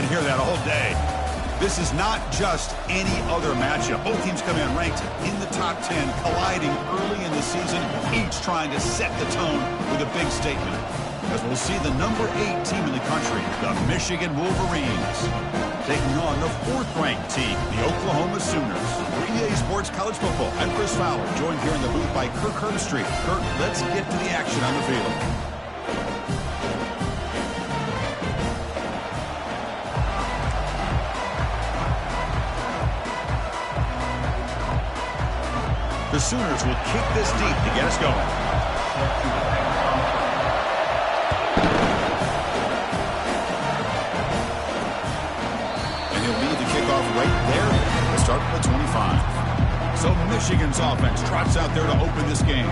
going to hear that all day. This is not just any other matchup. Both teams come in ranked in the top 10, colliding early in the season, each trying to set the tone with a big statement. As we'll see the number 8 team in the country, the Michigan Wolverines, taking on the 4th-ranked team, the Oklahoma Sooners. For EA Sports College Football, I'm Chris Fowler, joined here in the booth by Kirk Herbstreit. Kirk, let's get to the action on the field. The Sooners will kick this deep to get us going. And he'll lead the kickoff right there. We'll start with the 25. So Michigan's offense trots out there to open this game.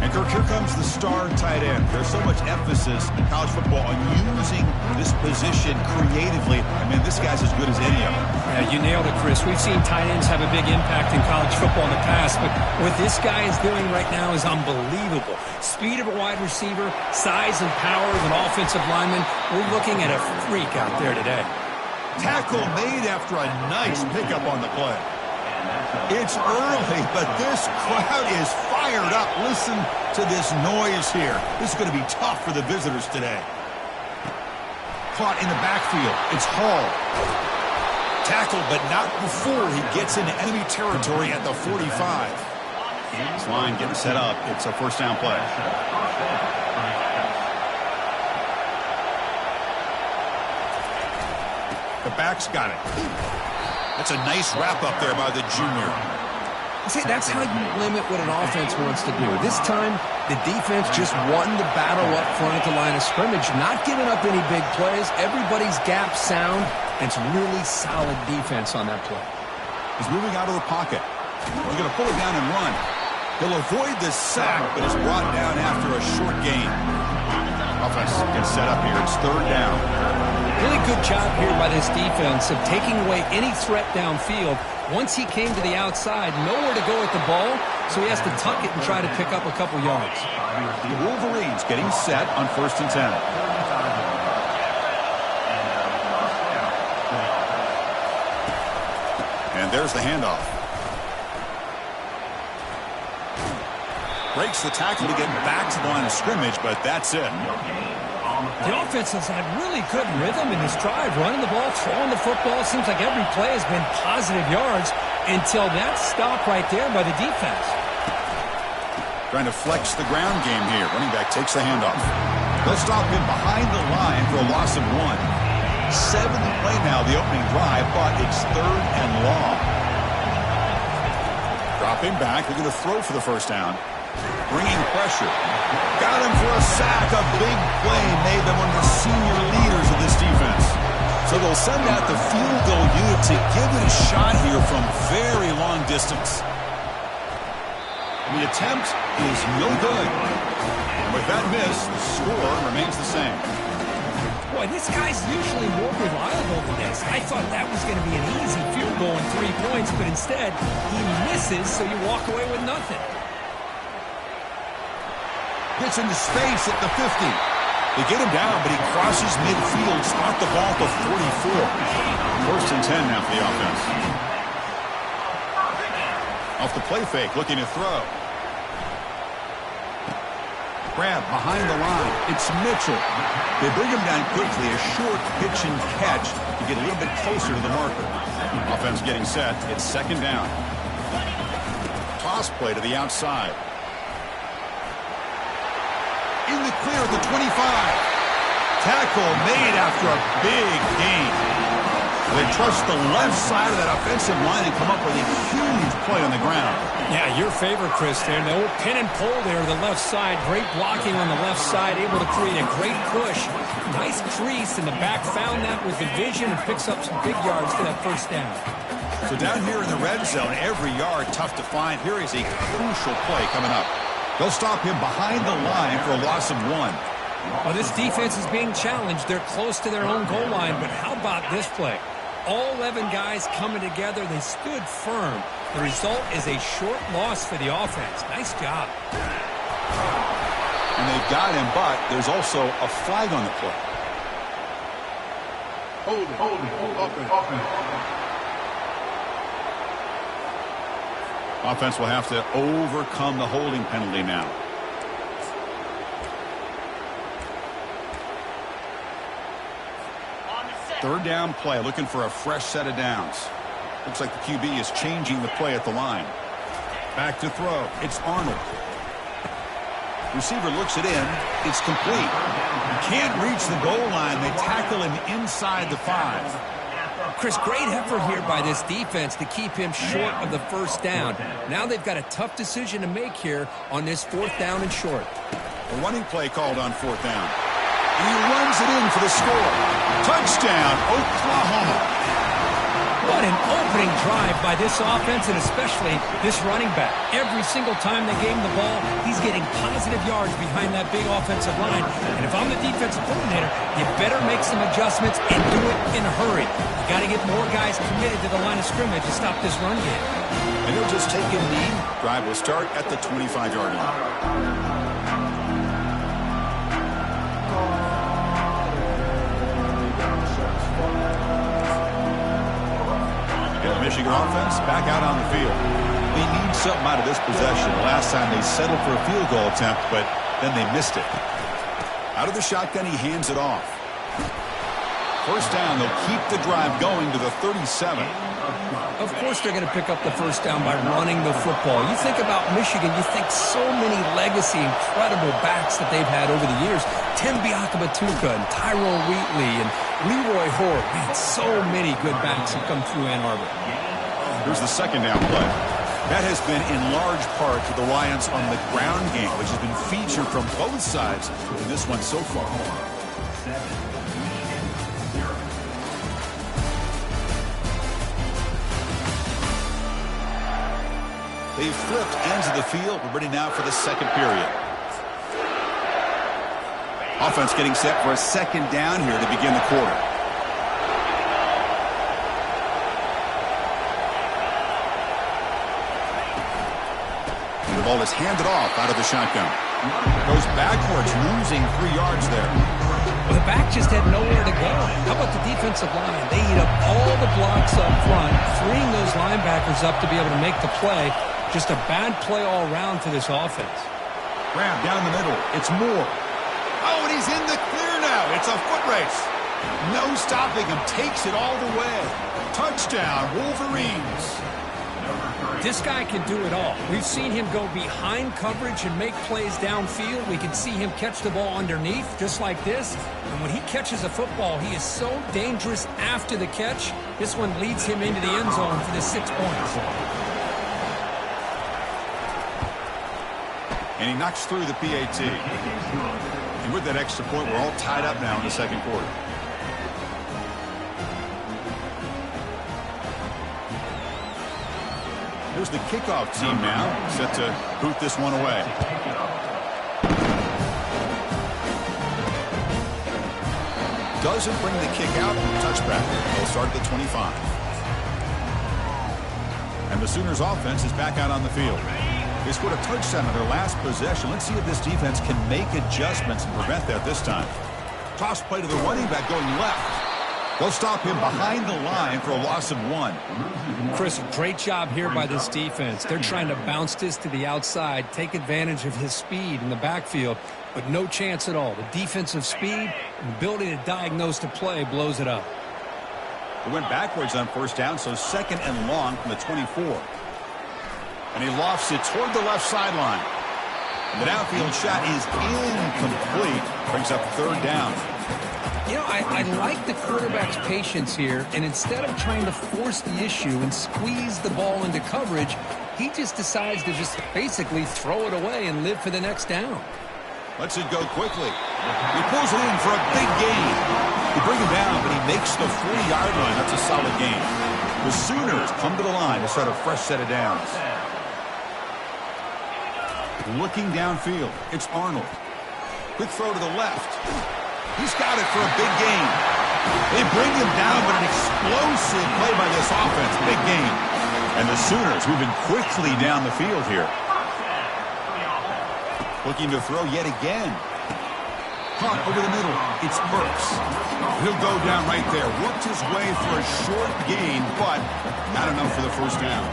And Kirk, here comes the star tight end. There's so much emphasis in college football on using this position creatively. I mean, this guy's as good as any of them. Yeah, you nailed it, Chris. We've seen tight ends have a big impact in college football in the past, but what this guy is doing right now is unbelievable. Speed of a wide receiver, size and power of an offensive lineman. We're looking at a freak out there today. Tackle made after a nice pickup on the play. It's early, but this crowd is fired up. Listen to this noise here. This is going to be tough for the visitors today. Caught in the backfield. It's Hall. Tackled, but not before he gets into enemy territory at the 45. This line getting set up. It's a first down play. The back's got it. That's a nice wrap-up there by the junior. See, that's how you limit what an offense wants to do. This time, the defense just won the battle up front at the line of scrimmage, not giving up any big plays. Everybody's gap sound, and it's really solid defense on that play. He's moving out of the pocket. He's going to pull it down and run. He'll avoid the sack, but is brought down after a short gain. Offense gets set up here. It's 3rd down. Really good job here by this defense of taking away any threat downfield. Once he came to the outside, nowhere to go with the ball, so he has to tuck it and try to pick up a couple yards. The Wolverines getting set on 1st and 10. And there's the handoff. Breaks the tackle to get back to the line of scrimmage, but that's it. The offense has had really good rhythm in this drive, running the ball, throwing the football. Seems like every play has been positive yards until that stop right there by the defense. Trying to flex the ground game here. Running back takes the handoff. They'll stop him behind the line for a loss of 1. 7th play now, the opening drive, but it's 3rd and long. Dropping back, they're going to throw for the first down. Bringing pressure. Got him for a sack. A big play made them one of the senior leaders of this defense. So they'll send out the field goal unit to give it a shot here from very long distance. The attempt is no good. And with that miss, the score remains the same. Boy, this guy's usually more reliable than this. I thought that was going to be an easy field goal and 3 points, but instead, he misses, so you walk away with nothing. Gets into space at the 50. They get him down, but he crosses midfield, spot the ball at the 44. 1st and 10 now for the offense. Off the play fake, looking to throw. Grab behind the line. It's Mitchell. They bring him down quickly, a short pitch and catch to get a little bit closer to the marker. Offense getting set. It's 2nd down. Toss play to the outside. In the clear at the 25. Tackle made after a big gain. They trust the left side of that offensive line and come up with a huge play on the ground. Yeah, your favorite, Chris, there. The old pin and pull there to the left side. Great blocking on the left side, able to create a great push. Nice crease in the back. Found that with the vision and picks up some big yards for that first down. So down here in the red zone, every yard tough to find. Here is a crucial play coming up. They'll stop him behind the line for a loss of 1. Well, this defense is being challenged. They're close to their own goal line, but how about this play? All 11 guys coming together. They stood firm. The result is a short loss for the offense. Nice job. And they've got him, but there's also a flag on the play. Offense will have to overcome the holding penalty now. Third down play, looking for a fresh set of downs. Looks like the QB is changing the play at the line. Back to throw. It's Arnold. Receiver looks it in. It's complete. Can't reach the goal line. They tackle him inside the 5. Chris, great effort here by this defense to keep him short of the first down. Now they've got a tough decision to make here on this 4th down and short. A running play called on 4th down. He runs it in for the score. Touchdown, Oklahoma. What an opening drive by this offense, and especially this running back. Every single time they gave him the ball, he's getting positive yards behind that big offensive line. And if I'm the defensive coordinator, you better make some adjustments and do it in a hurry. You got to get more guys committed to the line of scrimmage to stop this run game. And he'll just take a knee. Drive will start at the 25-yard line. Michigan offense back out on the field. They need something out of this possession. Last time they settled for a field goal attempt, but then they missed it. Out of the shotgun, he hands it off. First down, they'll keep the drive going to the 37. Of course they're going to pick up the first down by running the football. You think about Michigan, you think so many legacy, incredible backs that they've had over the years. Tim Biakabatuka and Tyrone Wheatley and Leroy Hoare. Man, so many good backs have come through Ann Arbor. Here's the second down play. That has been in large part to the reliance on the ground game, which has been featured from both sides in this one so far. They've flipped ends of the field. We're ready now for the second period. Offense getting set for a second down here to begin the quarter. The ball is handed off out of the shotgun. Goes backwards, losing 3 yards there. Well, the back just had nowhere to go. How about the defensive line? They eat up all the blocks up front, freeing those linebackers up to be able to make the play. Just a bad play all around for this offense. Grab down the middle. It's Moore. Oh, and he's in the clear now. It's a foot race. No stopping him. Takes it all the way. Touchdown, Wolverines. This guy can do it all. We've seen him go behind coverage and make plays downfield. We can see him catch the ball underneath, just like this. And when he catches a football, he is so dangerous after the catch. This one leads him into the end zone for the 6 points. And he knocks through the PAT. And with that extra point, we're all tied up now in the second quarter. Here's the kickoff team now, set to boot this one away. Doesn't bring the kick out. Touchback. They'll start at the 25. And the Sooners offense is back out on the field. They scored a touchdown on their last possession. Let's see if this defense can make adjustments and prevent that this time. Toss play to the running back going left. They'll stop him behind the line for a loss of 1. Chris, great job here by this defense. They're trying to bounce this to the outside, take advantage of his speed in the backfield, but no chance at all. The defensive speed and ability to diagnose the play blows it up. They went backwards on first down, so second and long from the 24. And he lofts it toward the left sideline. And the downfield shot is incomplete. Brings up third down. You know, I like the quarterback's patience here, and instead of trying to force the issue and squeeze the ball into coverage, he just decides to just basically throw it away and live for the next down. Lets it go quickly. He pulls it in for a big gain. They bring him down, but he makes the 40-yard line. That's a solid gain. The Sooners come to the line to start a fresh set of downs. Looking downfield, it's Arnold. Quick throw to the left. He's got it for a big gain. They bring him down, but an explosive play by this offense. Big gain. And the Sooners moving quickly down the field here. Looking to throw yet again. Caught over the middle. It's Burks. He'll go down right there. Worked his way for a short gain, but not enough for the first down.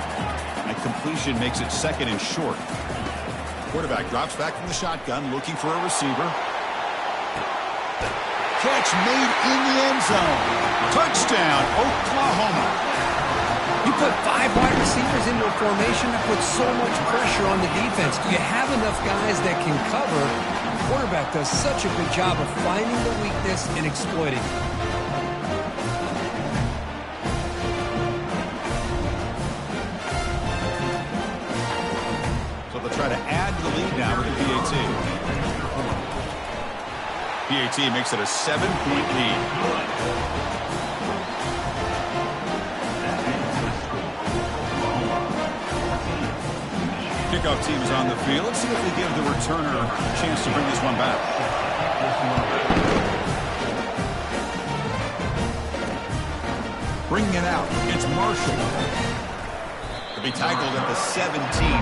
That completion makes it second and short. Quarterback drops back from the shotgun, looking for a receiver. Catch made in the end zone. Touchdown, Oklahoma. You put 5 wide receivers into a formation that puts so much pressure on the defense. Do you have enough guys that can cover? The quarterback does such a good job of finding the weakness and exploiting it. So they'll try to add the lead now with the PAT. PAT makes it a 7-point lead. Kickoff team is on the field. Let's see if they give the returner a chance to bring this one back. Bringing it out. It's Marshall. To be tackled at the 17.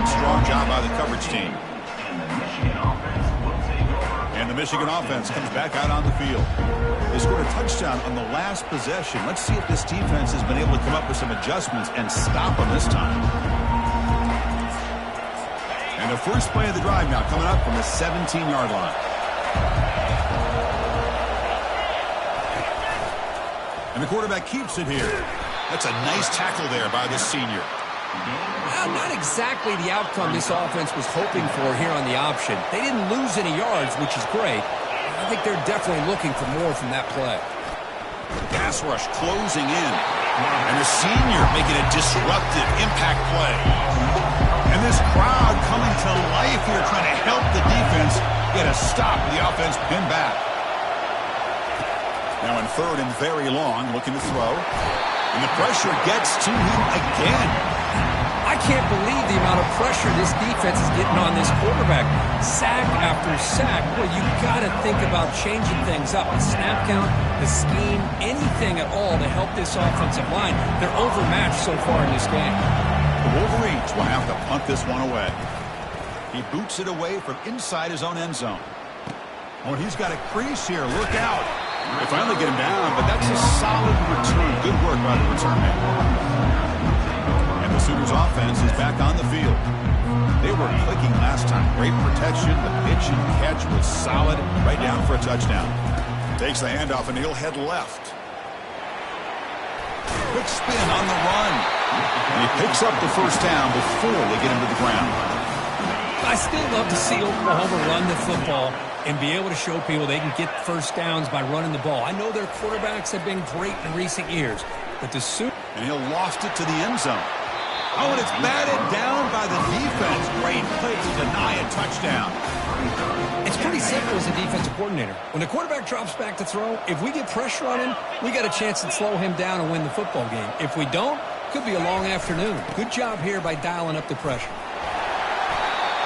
Strong job by the coverage team. And the Michigan offense comes back out on the field. They scored a touchdown on the last possession. Let's see if this defense has been able to come up with some adjustments and stop them this time. And the first play of the drive now coming up from the 17-yard line. And the quarterback keeps it here. That's a nice tackle there by the senior. Well, not exactly the outcome this offense was hoping for here on the option. They didn't lose any yards, which is great. I think they're definitely looking for more from that play. Pass rush closing in. And the senior making a disruptive impact play. And this crowd coming to life here trying to help the defense get a stop. The offense pinned back. Now in third and very long, looking to throw. And the pressure gets to him again. I can't believe the amount of pressure this defense is getting on this quarterback. Sack after sack. Well, you got to think about changing things up. The snap count, the scheme, anything at all to help this offensive line. They're overmatched so far in this game. The Wolverines will have to punt this one away. He boots it away from inside his own end zone. Oh, and he's got a crease here. Look out. They finally get him down, but that's a solid return. Good work by the return man. The Sooners offense is back on the field. They were clicking last time. Great protection. The pitch and catch was solid. Right down for a touchdown. Takes the handoff and he'll head left. Quick spin on the run. And he picks up the first down before they get him to the ground. I still love to see Oklahoma run the football and be able to show people they can get first downs by running the ball. I know their quarterbacks have been great in recent years, but the Sooners... And he'll loft it to the end zone. Oh, and it's batted down by the defense. Great play to deny a touchdown. It's pretty simple as a defensive coordinator. When the quarterback drops back to throw, if we get pressure on him, we got a chance to slow him down and win the football game. If we don't, could be a long afternoon. Good job here by dialing up the pressure.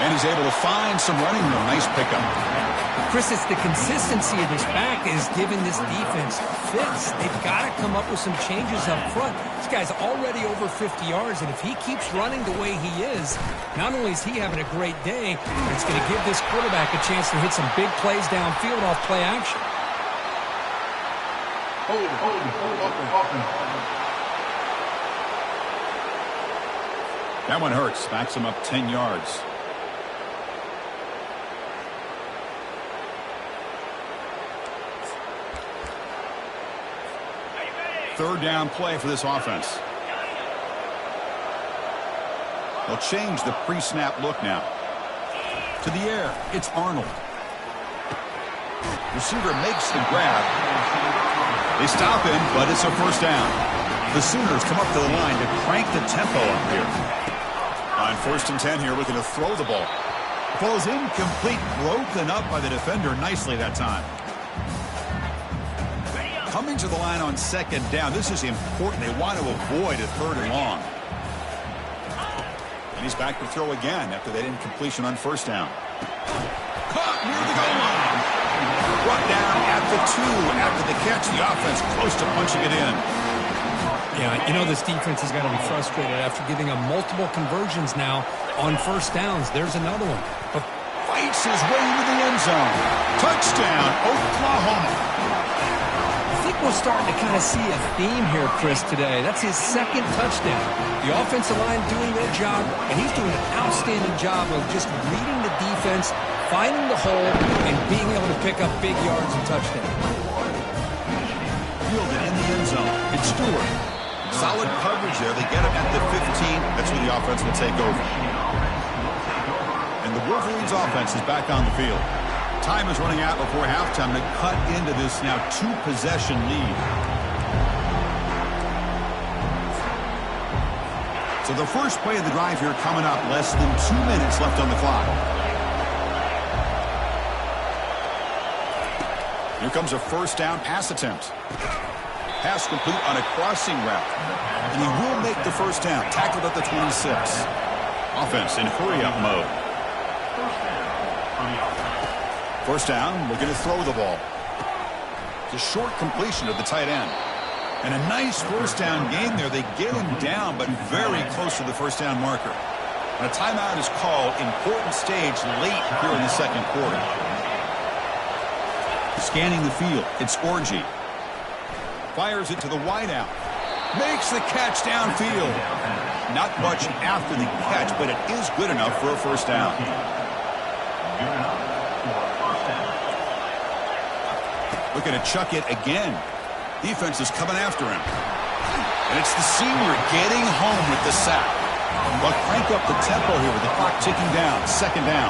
And he's able to find some running room. Nice pickup. Chris, it's the consistency of this back is giving this defense fits. They've got to come up with some changes up front. This guy's already over 50 yards, and if he keeps running the way he is, not only is he having a great day, but it's going to give this quarterback a chance to hit some big plays downfield off play action. That one hurts. Backs him up 10 yards. Third down play for this offense. They'll change the pre-snap look now. To the air, it's Arnold. Receiver makes the grab. They stop him, but it's a first down. The Sooners come up to the line to crank the tempo up here. On 1st and 10 here, looking to throw the ball. Ball's incomplete, broken up by the defender nicely that time. Coming to the line on 2nd down. This is important. They want to avoid a 3rd and long. And he's back to throw again after that incompletion on 1st down. Caught near the goal line. Brought down at the 2 after the catch. The offense close to punching it in. Yeah, you know this defense has got to be frustrated after giving them multiple conversions now on 1st downs. There's another one. But fights his way into the end zone. Touchdown, Oklahoma. I think we're starting to kind of see a theme here, Chris, today. That's his second touchdown. The offensive line doing their job, and he's doing an outstanding job of just reading the defense, finding the hole, and being able to pick up big yards and touchdowns. Fielded in the end zone. It's Stewart. Solid coverage there. They get him at the 15. That's where the offense will take over. And the Wolverines offense is back on the field. Time is running out before halftime to cut into this now two-possession lead. So the first play of the drive here coming up. Less than 2 minutes left on the clock. Here comes a first down pass attempt. Pass complete on a crossing route. And he will make the first down. Tackled at the 26. Offense in hurry-up mode. First down, looking to throw the ball. It's a short completion of the tight end. And a nice first down game there. They get him down, but very close to the first down marker. And a timeout is called. Important stage late here in the second quarter. Scanning the field, it's Orji. Fires it to the wideout. Makes the catch downfield. Not much after the catch, but it is good enough for a first down. Looking to chuck it again. Defense is coming after him. And it's the senior getting home with the sack. But crank up the tempo here with the clock ticking down. Second down.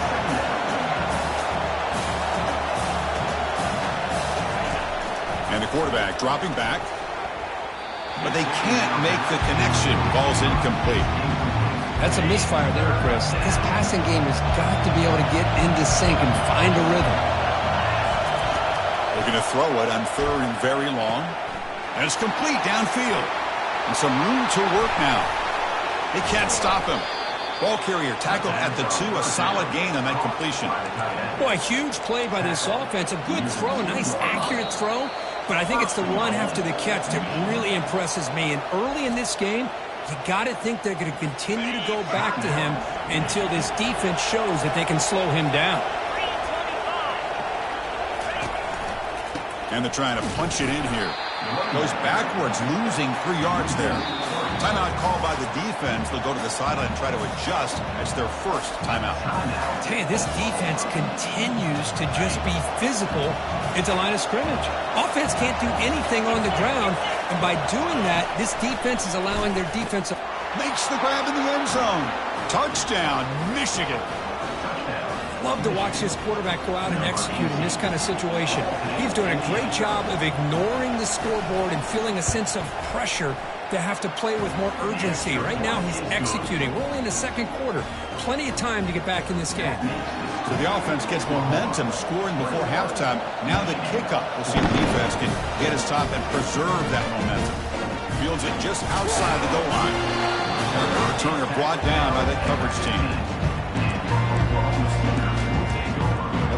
And the quarterback dropping back. But they can't make the connection. Ball's incomplete. That's a misfire there, Chris. This passing game has got to be able to get into sync and find a rhythm. Looking to throw it on third and very long. And it's complete downfield. And some room to work now. They can't stop him. Ball carrier tackled at the 2. A solid gain on that completion. Boy, huge play by this offense. A good throw, nice accurate throw. But I think it's the run after the catch that really impresses me. And early in this game, you got to think they're going to continue to go back to him until this defense shows that they can slow him down. And they're trying to punch it in here. Goes backwards, losing 3 yards there. Timeout called by the defense. They'll go to the sideline and try to adjust. That's their first timeout. I tell you, this defense continues to just be physical into line of scrimmage. Offense can't do anything on the ground, and by doing that, this defense is allowing their defensive... Makes the grab in the end zone. Touchdown, Michigan. Love to watch this quarterback go out and execute in this kind of situation. He's doing a great job of ignoring the scoreboard and feeling a sense of pressure to have to play with more urgency. Right now, he's executing. We're only in the second quarter. Plenty of time to get back in this game. So the offense gets momentum, scoring before halftime. Now the kickoff. We'll see if the defense can get his top and preserve that momentum. Fields it just outside the goal line. The returner brought down by that coverage team.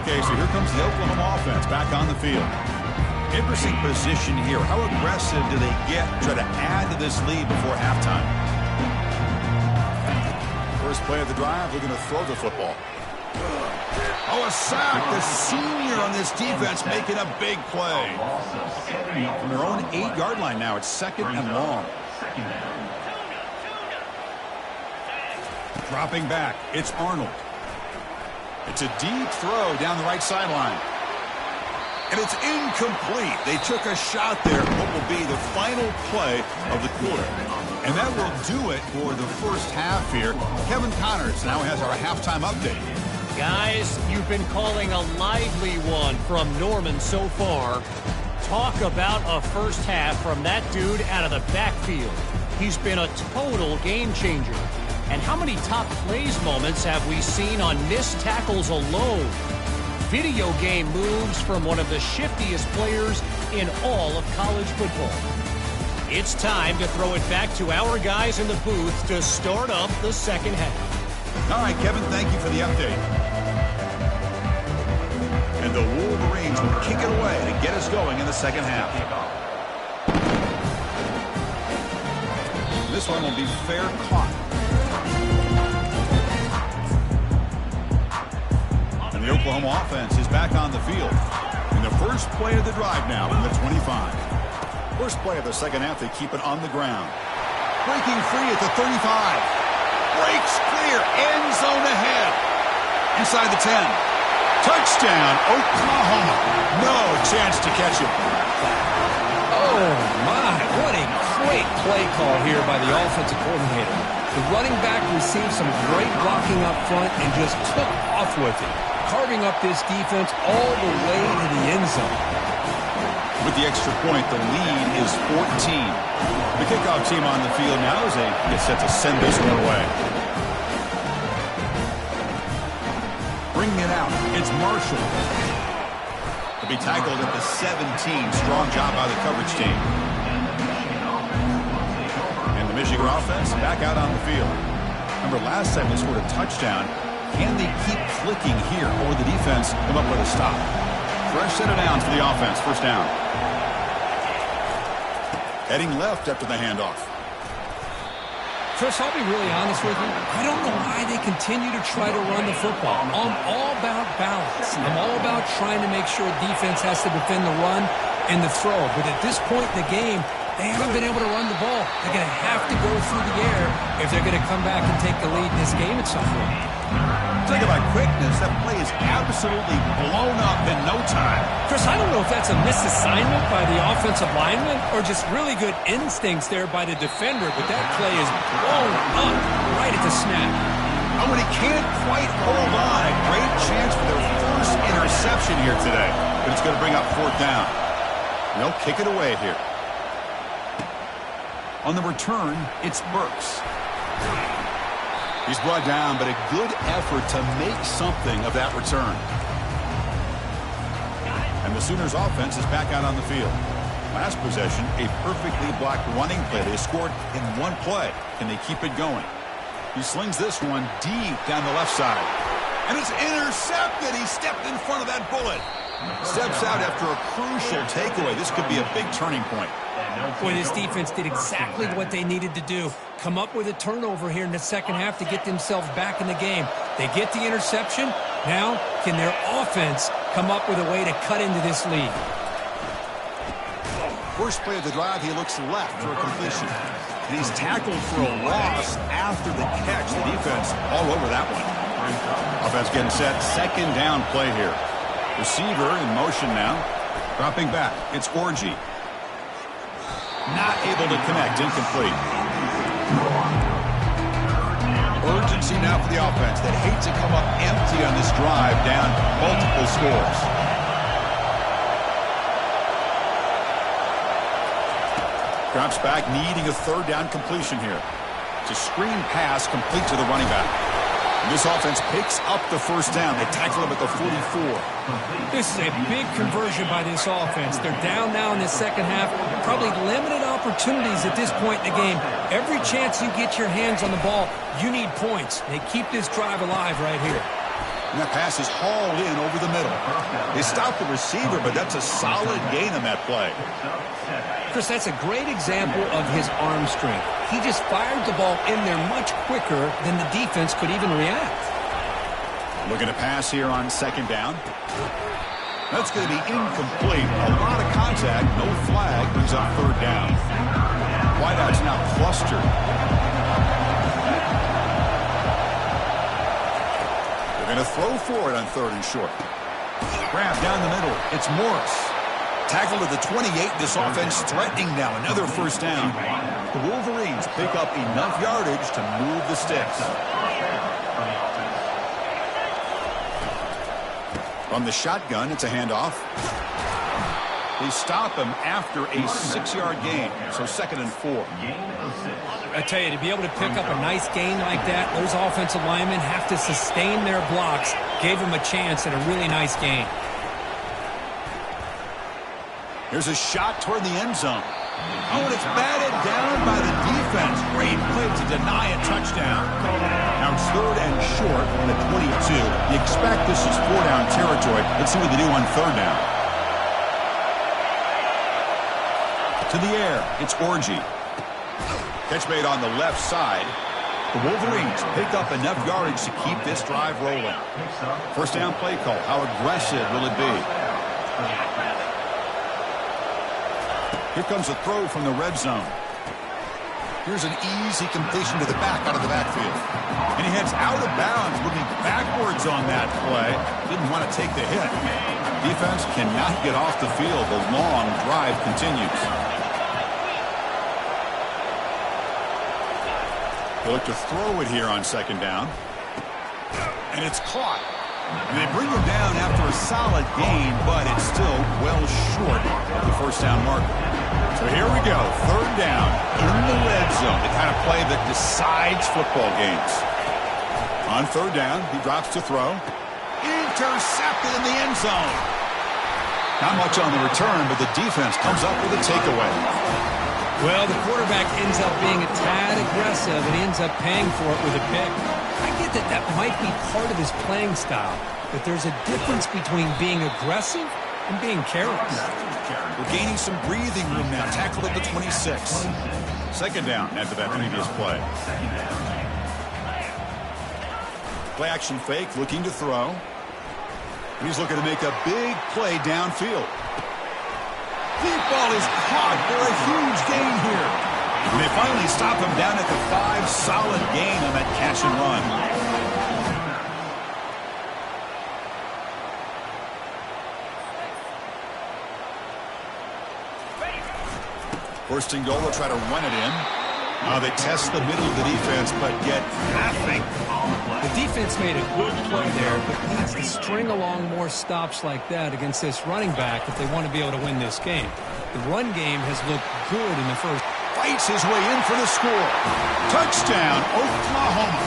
Okay, so here comes the Oklahoma offense back on the field. Interesting position here. How aggressive do they get to try to add to this lead before halftime? First play of the drive, they're going to throw the football. Oh, a sack. The senior on this defense making a big play. From their own 8-yard line now, it's second and long. Dropping back, it's Arnold. It's a deep throw down the right sideline. And it's incomplete. They took a shot there. What will be the final play of the quarter. And that will do it for the first half here. Kevin Connors now has our halftime update. Guys, you've been calling a lively one from Norman so far. Talk about a first half from that dude out of the backfield. He's been a total game changer. And how many top plays moments have we seen on missed tackles alone? Video game moves from one of the shiftiest players in all of college football. It's time to throw it back to our guys in the booth to start up the second half. All right, Kevin, thank you for the update. And the Wolverines will kick it away to get us going in the second half. This one will be fair caught. The Oklahoma offense is back on the field. In the first play of the drive now from the 25. First play of the second half, they keep it on the ground. Breaking free at the 35. Breaks clear. End zone ahead. Inside the 10. Touchdown, Oklahoma. No chance to catch it. Oh, my. What a great play call here by the offensive coordinator. The running back received some great blocking up front and just took off with it, carving up this defense all the way to the end zone. With the extra point, the lead is 14. The kickoff team on the field now as they get set to send this one away. Bringing it out, it's Marshall. He'll be tackled at the 17. Strong job by the coverage team. And the Michigan offense back out on the field. Remember, last time they scored a touchdown. Can they keep clicking here, or the defense come up with a stop? Fresh set of downs for the offense. First down. Heading left after the handoff. Chris, I'll be really honest with you. I don't know why they continue to try to run the football. I'm all about balance. I'm all about trying to make sure defense has to defend the run and the throw. But at this point in the game, they haven't been able to run the ball. They're going to have to go through the air if they're going to come back and take the lead in this game at some point. Think about quickness. That play is absolutely blown up in no time. Chris, I don't know if that's a misassignment by the offensive lineman or just really good instincts there by the defender, but that play is blown up right at the snap. Oh, and he can't quite hold on. A great chance for their first interception here today. But it's going to bring up fourth down. And they'll kick it away here. On the return, it's Burks. He's brought down, but a good effort to make something of that return. And the Sooners offense is back out on the field. Last possession, a perfectly blocked running play. They scored in one play. Can they keep it going? He slings this one deep down the left side. And it's intercepted. He stepped in front of that bullet. Steps out after a crucial takeaway. This could be a big turning point. Boy, this defense did exactly what they needed to do. Come up with a turnover here in the second half to get themselves back in the game. They get the interception. Now, can their offense come up with a way to cut into this lead? First play of the drive, he looks left for a completion. And he's tackled for a loss after the catch. The defense all over that one. Offense getting set. Second down play here. Receiver in motion now. Dropping back. It's Orji. Not able to connect. Incomplete. Urgency now for the offense that hates to come up empty on this drive, down multiple scores. Drops back, needing a third down completion here. It's a screen pass complete to the running back. And this offense picks up the first down. They tackle him at the 44. This is a big conversion by this offense. They're down now in the second half. Probably limited opportunities at this point in the game. Every chance you get your hands on the ball, you need points. They keep this drive alive right here. And that pass is hauled in over the middle. They stop the receiver, but that's a solid gain on that play. Chris, that's a great example of his arm strength. He just fired the ball in there much quicker than the defense could even react. Looking to pass here on second down. That's going to be incomplete. A lot of contact, no flag, brings up third down. Wideouts now clustered. They're going to throw for it on third and short. Grab down the middle. It's Morris. Tackled at the 28. This offense threatening now. Another first down. The Wolverines pick up enough yardage to move the sticks. From the shotgun, it's a handoff. They stop him after a 6-yard gain, so 2nd and 4. I tell you, to be able to pick up a nice gain like that, those offensive linemen have to sustain their blocks. Gave him a chance at a really nice gain. Here's a shot toward the end zone. Oh, and it's batted down by the defense. Great play to deny a touchdown. Now it's 3rd and short on the 22. You expect this is 4-down territory. Let's see what they do on 3rd down. To the air, it's Orji. Catch made on the left side. The Wolverines pick up enough yardage to keep this drive rolling. First down play call. How aggressive will it be? Here comes a throw from the red zone. Here's an easy completion to the back out of the backfield. And he heads out of bounds, moving backwards on that play. Didn't want to take the hit. Defense cannot get off the field. The long drive continues. They look to throw it here on second down. And it's caught. And they bring him down after a solid gain, but it's still well short of the first down marker. So here we go, third down in the red zone, the kind of play that decides football games. On third down, he drops to throw. Intercepted in the end zone. Not much on the return, but the defense comes up with a takeaway. Well, the quarterback ends up being a tad aggressive, and he ends up paying for it with a pick. I get that that might be part of his playing style, but there's a difference between being aggressive and being careless. We're gaining some breathing room now. Tackled at the 26. Second down after that previous play. Play action fake, looking to throw. He's looking to make a big play downfield. Deep ball is caught for a huge gain here. And they finally stop him down at the 5. Solid gain on that catch and run. First and goal, they'll try to run it in. They test the middle of the defense, but get nothing. The defense made a good play there, but needs to string along more stops like that against this running back if they want to be able to win this game. The run game has looked good in the first. Fights his way in for the score. Touchdown, Oklahoma.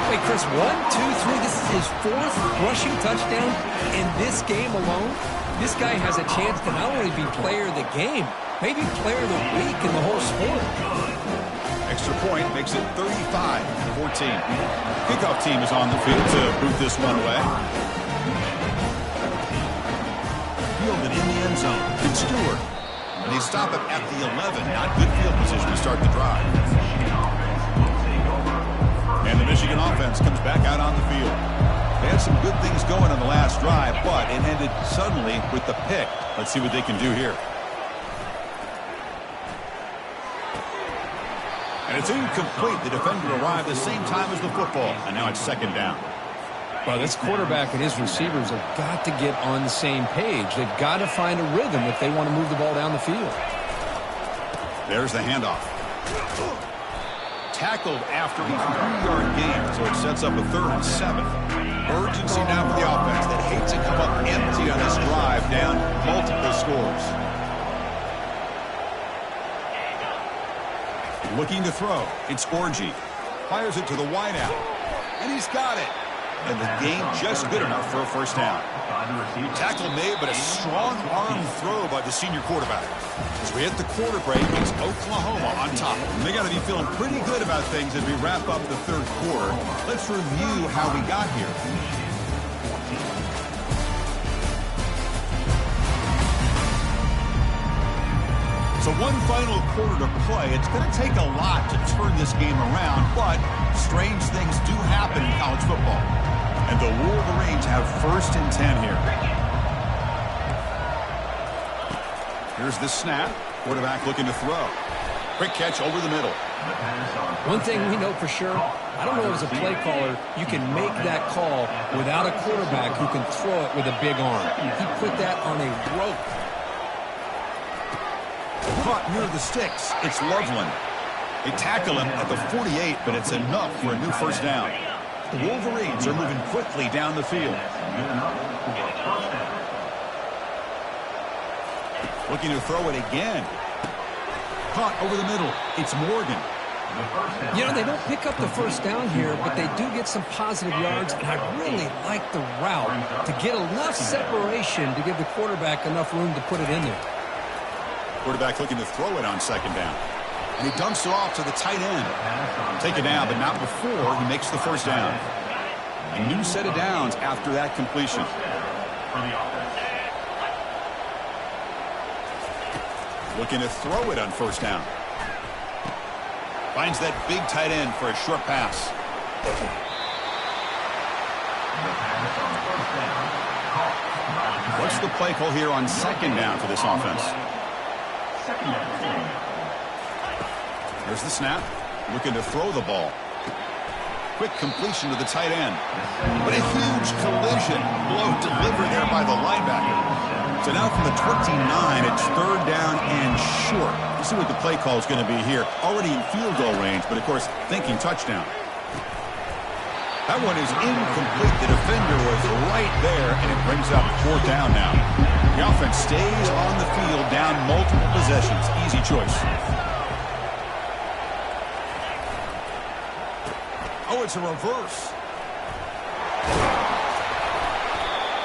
Wait, Chris, 1, 2, 3. This is his 4th rushing touchdown in this game alone. This guy has a chance to not only be player of the game, maybe player of the week in the whole sport. Extra point makes it 35-14. Kickoff team is on the field to boot this one away. Fielded in the end zone. It's Stewart. And they stop it at the 11. Not good field position to start the drive. And the Michigan offense comes back out on the field. They had some good things going on the last drive, but it ended suddenly with the pick. Let's see what they can do here. And it's incomplete. The defender arrived the same time as the football. And now it's second down. Well, this quarterback and his receivers have got to get on the same page. They've got to find a rhythm if they want to move the ball down the field. There's the handoff. Tackled after a 3-yard gain, so it sets up a 3rd and 7. Urgency now for the offense that hates to come up empty on this drive, down multiple scores. Looking to throw. It's Orji. Fires it to the wideout. And he's got it. And the gain just good enough for a first down. Tackle made, but a strong arm throw by the senior quarterback. As we hit the quarter break, it's Oklahoma on top. And they got to be feeling pretty good about things as we wrap up the 3rd quarter. Let's review how we got here. So one final quarter to play. It's going to take a lot to turn this game around, but strange things do happen in college football. And the Wolverines have 1st and 10 here. Here's the snap. Quarterback looking to throw. Quick catch over the middle. One thing we know for sure, I don't know as a play caller, you can make that call without a quarterback who can throw it with a big arm. He put that on a rope. Caught near the sticks. It's Loveland. They tackle him at the 48, but it's enough for a new first down. The Wolverines are moving quickly down the field. Looking to throw it again. Caught over the middle. It's Morgan. You know, they don't pick up the first down here, but they do get some positive yards, and I really like the route to get enough separation to give the quarterback enough room to put it in there. Quarterback looking to throw it on second down. And he dumps it off to the tight end. Taken down, but not before he makes the first down. A new set of downs after that completion. Looking to throw it on first down. Finds that big tight end for a short pass. What's the play call here on second down for this offense? There's the snap. Looking to throw the ball. Quick completion to the tight end. But a huge collision blow delivered there by the linebacker. So now from the 29, it's third down and short. Let's see what the play call is going to be here. Already in field goal range, but of course thinking touchdown. That one is incomplete. The defender was right there, and it brings up fourth down now. The offense stays on the field, down multiple possessions. Easy choice. Oh, it's a reverse.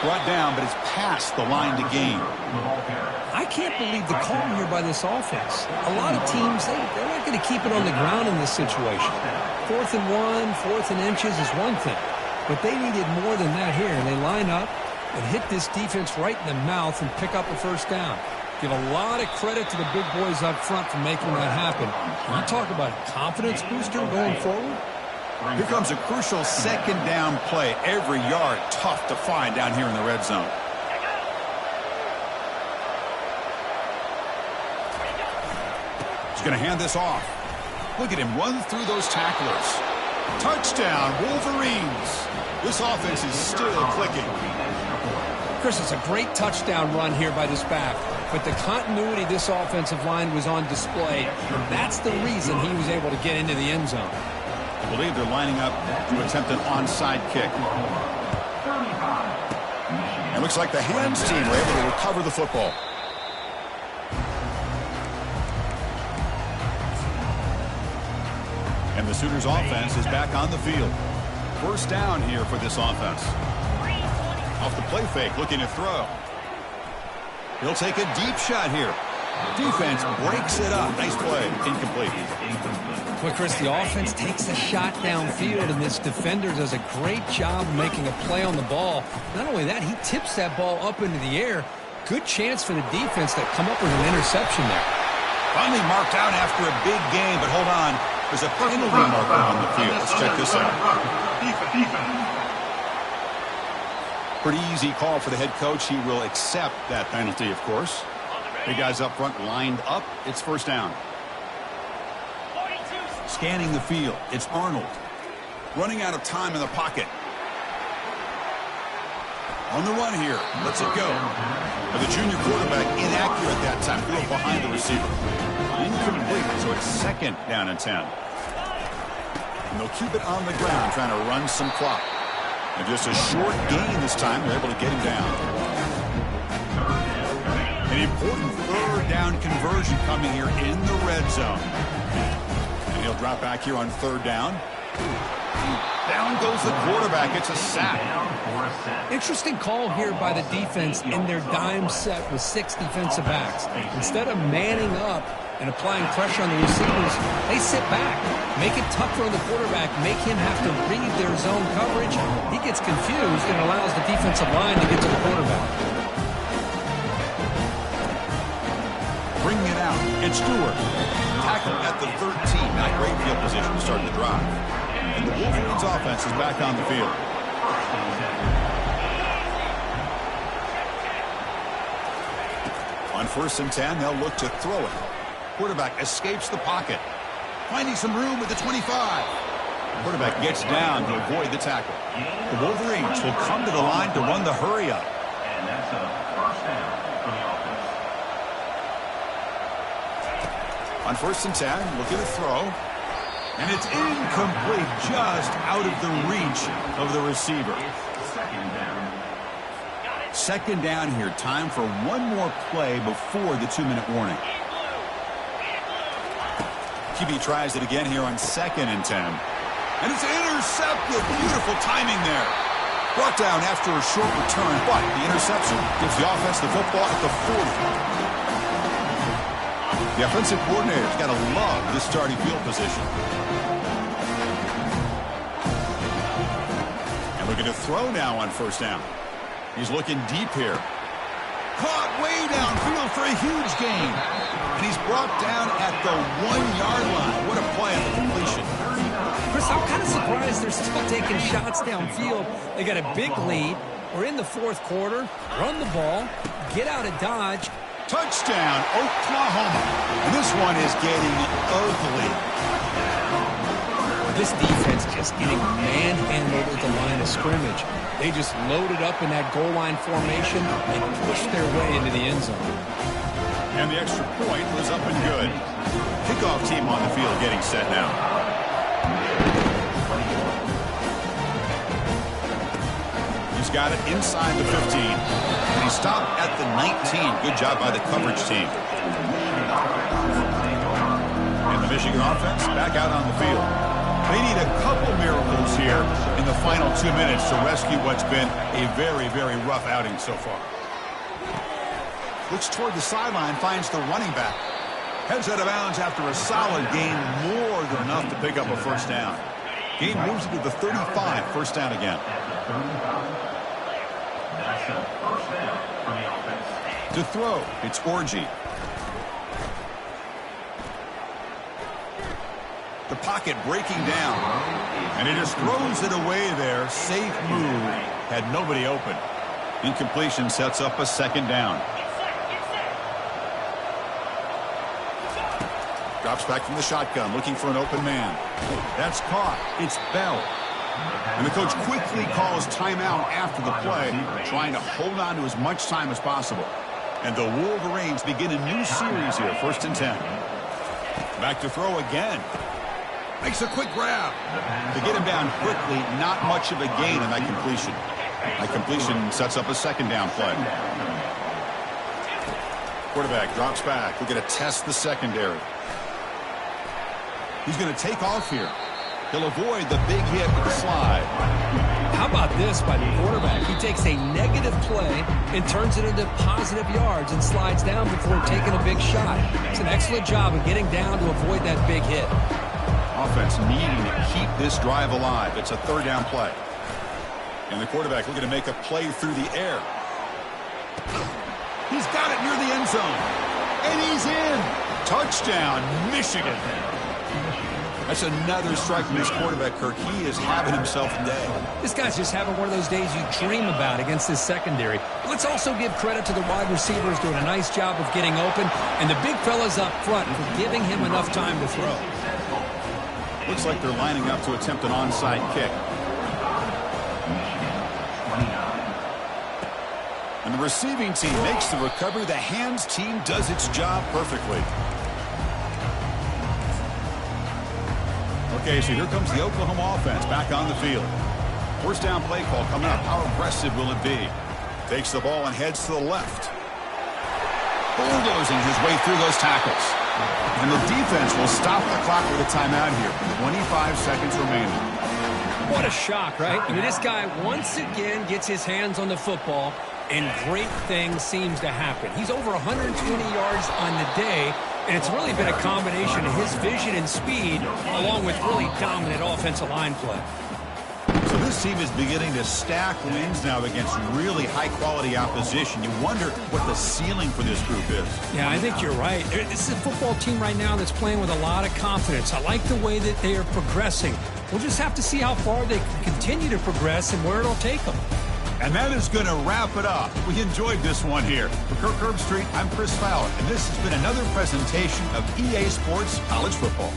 Brought down, but it's past the line to gain. I can't believe the call here by this offense. A lot of teams, they're not going to keep it on the ground in this situation. 4th and 1, 4th and inches is one thing. But they needed more than that here. And they line up and hit this defense right in the mouth and pick up a first down. Give a lot of credit to the big boys up front for making that happen. Can you talk about a confidence booster going forward? Here comes a crucial second down play. Every yard tough to find down here in the red zone. He's going to hand this off. Look at him run through those tacklers. Touchdown, Wolverines. This offense is still clicking. Chris, it's a great touchdown run here by this back. But the continuity of this offensive line was on display. And that's the reason he was able to get into the end zone. I believe they're lining up to attempt an onside kick. It looks like the hands team were able to recover the football. And the Sooners offense is back on the field. First down here for this offense. Off the play fake, looking to throw. He'll take a deep shot here. Defense breaks it up. Nice play. Incomplete. Well, Chris, the offense takes the shot downfield, and this defender does a great job making a play on the ball. Not only that, he tips that ball up into the air. Good chance for the defense to come up with an interception there. Finally marked out after a big game, but hold on. There's a penalty marker on the field. Let's check this out. Pretty easy call for the head coach. He will accept that penalty, of course. The guys up front lined up. It's first down. Scanning the field. It's Arnold. Running out of time in the pocket. On the run here. Lets it go. But the junior quarterback inaccurate that time. Threw it behind the receiver. Incomplete. So it's second down and 10. And they'll keep it on the ground, trying to run some clock. And just a short gain this time. They're able to get him down. An important third down conversion coming here in the red zone. And he'll drop back here on third down. Down goes the quarterback. It's a sack. Interesting call here by the defense in their dime set with 6 defensive backs. Instead of manning up and applying pressure on the receivers, they sit back, make it tougher on the quarterback, make him have to read their zone coverage. He gets confused and allows the defensive line to get to the quarterback. Bringing it out. It's Stewart. Tackled at the 13. Not great field position to start the drive. And the Wolverines offense is back on the field. On first and 10, they'll look to throw it. Quarterback escapes the pocket. Finding some room at the 25. Quarterback gets down to avoid the tackle. The Wolverines will come to the line to run the hurry up. And that's a first down for the offense. On first and 10, looking to throw. And it's incomplete, just out of the reach of the receiver. Second down here. Time for one more play before the 2-minute warning. QB tries it again here on second and 10. And it's intercepted. Beautiful timing there. Brought down after a short return, but the interception gives the offense the football at the 40. The offensive coordinator's got to love this starting field position. And looking to throw now on first down. He's looking deep here. Caught way downfield for a huge gain. And he's brought down at the 1-yard line. What a play on the surprised they're still taking shots downfield. They got a big lead. We're in the fourth quarter. Run the ball. Get out of Dodge. Touchdown, Oklahoma. And this one is getting ugly. This defense just getting manhandled at the line of scrimmage. They just loaded up in that goal line formation and pushed their way into the end zone. And the extra point was up and good. Kickoff team on the field getting set now. He's got it inside the 15. And he stopped at the 19. Good job by the coverage team. And the Michigan offense back out on the field. They need a couple miracles here in the final 2 minutes to rescue what's been a very, very rough outing so far. Looks toward the sideline, finds the running back. Heads out of bounds after a solid gain, more than enough to pick up a first down. Game moves into the 35, first down again. That's a first down for the offense. To throw, it's Orji. The pocket breaking down. And he just throws it away there. Safe move. Had nobody open. Incompletion sets up a second down. Drops back from the shotgun, looking for an open man. That's caught. It's Bell. And the coach quickly calls timeout after the play, trying to hold on to as much time as possible. And the Wolverines begin a new series here, 1st and 10. Back to throw again. Makes a quick grab. To get him down quickly, not much of a gain in that completion. That completion sets up a second down play. Quarterback drops back. We're going to test the secondary. He's going to take off here. He'll avoid the big hit with the slide. How about this by the quarterback? He takes a negative play and turns it into positive yards and slides down before taking a big shot. It's an excellent job of getting down to avoid that big hit. Offense needing to keep this drive alive. It's a third down play. And the quarterback looking to make a play through the air. He's got it near the end zone. And he's in. Touchdown, Michigan. That's another strike from this quarterback, Kirk. He is having himself a day. This guy's just having one of those days you dream about against this secondary. But let's also give credit to the wide receivers doing a nice job of getting open, and the big fellas up front for giving him enough time to throw. Looks like they're lining up to attempt an onside kick. And the receiving team makes the recovery. The hands team does its job perfectly. Okay, so here comes the Oklahoma offense back on the field. First down play call coming up. How aggressive will it be? Takes the ball and heads to the left. Bulldozing his way through those tackles. And the defense will stop the clock with a timeout here. 25 seconds remaining. What a shock, right? I mean, this guy once again gets his hands on the football, and great things seems to happen. He's over 120 yards on the day, and it's really been a combination of his vision and speed along with really dominant offensive line play. So this team is beginning to stack wins now against really high-quality opposition. You wonder what the ceiling for this group is. Yeah, I think you're right. This is a football team right now that's playing with a lot of confidence. I like the way that they are progressing. We'll just have to see how far they can continue to progress and where it'll take them. And that is going to wrap it up. We enjoyed this one here. For Kirk Herbstreit, I'm Chris Fowler, and this has been another presentation of EA Sports College Football.